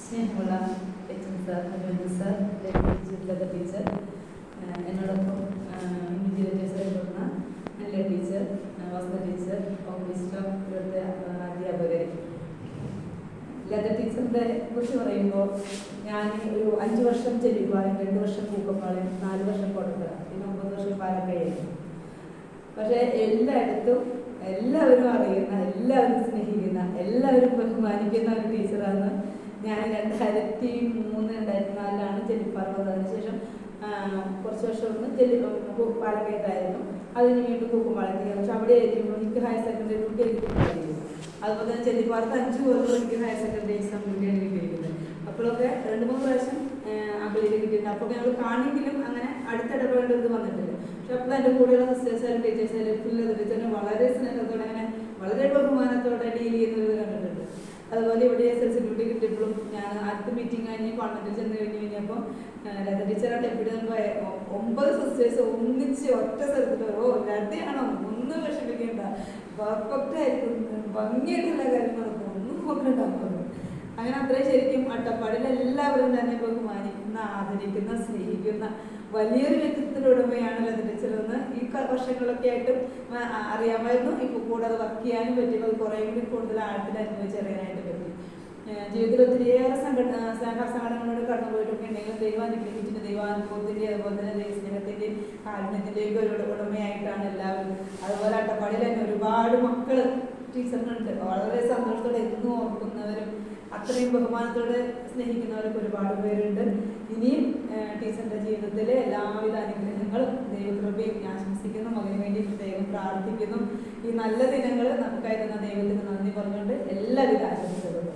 സ്നേഹമുള്ള H sir, അനുബന്ധ sir, Latha teacher, എന്നോടൊപ്പം ഇൻവിജിലേറ്റേഴ്സ് ആയിരുന്ന നല്ല ടീച്ചർ, വസന്ത ടീച്ചർ, ഓഫീസിലും ഇവിടുത്തെ അധ്യാപകർ. ലത ടീച്ചറിനെ കുറിച്ച് പറയുമ്പോൾ ഞാൻ ഒരു 5 വർഷം ചെല്ലിപ്പാലം, 2 വർഷം പൂക്കപ്പാളയം, 4 വർഷം കോട്ടക്കര, പിന്നെ 9 വർഷം പാലക്കയായിരുന്നു. പക്ഷേ എല്ലായിടത്തും എല്ലാവരും അറിയുന്ന, എല്ലാവരും സ്നേഹിക്കുന്ന, എല്ലാവരും ബഹുമാനിക്കുന്ന ഒരു ടീച്ചറാണ്. ഞാൻ 2003-2004 ചെല്ലിപ്പാറ വന്നതിന് ശേഷം കുറച്ച് വർഷം ഒന്ന് പാലക്കയത്തായിരുന്നു. അതിന് വീണ്ടും കൂക്കുംപാളയത്തേക്ക്. പക്ഷെ അവിടെ ആയിരിക്കുമ്പോൾ എനിക്ക് ഹയർ സെക്കൻഡറി കിട്ടിയിരിക്കുന്നത്. അതുപോലെ തന്നെ ചെല്ലിപ്പാറത്ത് 5 കൊല്ലം എനിക്ക് ഹയർ സെക്കൻഡറി എക്സാം ഡ്യൂട്ടിയാണ് കിട്ടിയിരിക്കുന്നത്. അപ്പോഴൊക്കെ 2-3 പ്രാവശ്യം അമ്പലയിൽ കിട്ടിയിട്ടുണ്ട്. അപ്പോൾ ഞങ്ങൾ കാണെങ്കിലും അങ്ങനെ അടുത്തിടപെടേണ്ടത് വന്നിട്ടില്ല. പക്ഷെ അപ്പോൾ എൻ്റെ കൂടെയുള്ള സിസ്റ്റേഴ്സായാലും ടീച്ചേഴ്സായാലും ടീച്ചറിനെ വളരെ സ്നേഹത്തോടെ, അങ്ങനെ വളരെ ബഹുമാനത്തോടെ ഡീൽ ചെയ്യുന്നത് കണ്ടിട്ടുണ്ട്. അതുപോലെ ഇവിടെ SLC ഡ്യൂട്ടി കിട്ടിയപ്പോഴും ഞാൻ അടുത്ത മീറ്റിംഗ് കഴിഞ്ഞ് കോൺവെന്റിൽ ചെന്ന് കഴിഞ്ഞപ്പോൾ ലത ടീച്ചറായിട്ട് എപ്പോഴും 9 സിസ്റ്റേഴ്സ് ഒന്നിച്ച് ഒറ്റ സ്ഥലത്ത് ലതയാണോ ഒന്നും വിഷമിക്കേണ്ട, പെർഫെക്റ്റ് ആയിരിക്കും, ഭംഗിയായിട്ടുള്ള കാര്യം നടക്കും, ഒന്നും നോക്കണ്ടാകും. അങ്ങനെ അത്രയും ശരിക്കും അട്ടപ്പാടിൽ എല്ലാവരും തന്നെ ബഹുമാനിക്കുന്ന, ആദരിക്കുന്ന, സ്നേഹിക്കുന്ന വലിയൊരു വ്യക്തിത്വത്തിന്റെ ഉടമയാണ് ലത ടീച്ചറെന്ന് ഈ വർഷങ്ങളൊക്കെ ആയിട്ടും അറിയാമായിരുന്നു. ഇപ്പോൾ കൂടാതെ വർക്ക് ചെയ്യാനും പറ്റിയപ്പോൾ അത് കുറേ കൂടി കൂടുതൽ ആഴത്തിൽ അനുഭവിച്ചറിയാനായിട്ട് പറ്റി. ജീവിതത്തിൽ ഒത്തിരിയേറെ സംഘടനകളോട് കടന്നു പോയിട്ടൊക്കെ ഉണ്ടെങ്കിലും ദൈവാനുഗ്രഹിച്ചിട്ട് ദൈവാനുഭവത്തിൻ്റെ, അതുപോലെ തന്നെ ദൈവസ്നേഹത്തിൻ്റെയും കാരുണ്യത്തിൻ്റെയും ഒരു ഉടമയായിട്ടാണ് എല്ലാവരും. അതുപോലെ അട്ടപ്പാടിയിൽ തന്നെ ഒരുപാട് മക്കൾ ടീച്ചറിനുണ്ട്. വളരെ സന്തോഷത്തോടെ എന്നും ഓർക്കുന്നവരും അത്രയും ബഹുമാനത്തോടെ സ്നേഹിക്കുന്നവരൊക്കെ ഒരുപാട് പേരുണ്ട്. ഇനിയും ടീച്ചറിൻ്റെ ജീവിതത്തിലെ എല്ലാവിധ അനുഗ്രഹങ്ങളും ദൈവകൃപയും ആശംസിക്കുന്നു. മകന് വേണ്ടി പ്രത്യേകം പ്രാർത്ഥിക്കുന്നു. ഈ നല്ല ദിനങ്ങൾ നമുക്കായി തന്ന ദൈവത്തിന് നന്ദി പറഞ്ഞുകൊണ്ട് എല്ലാവിധ ആശംസകളും.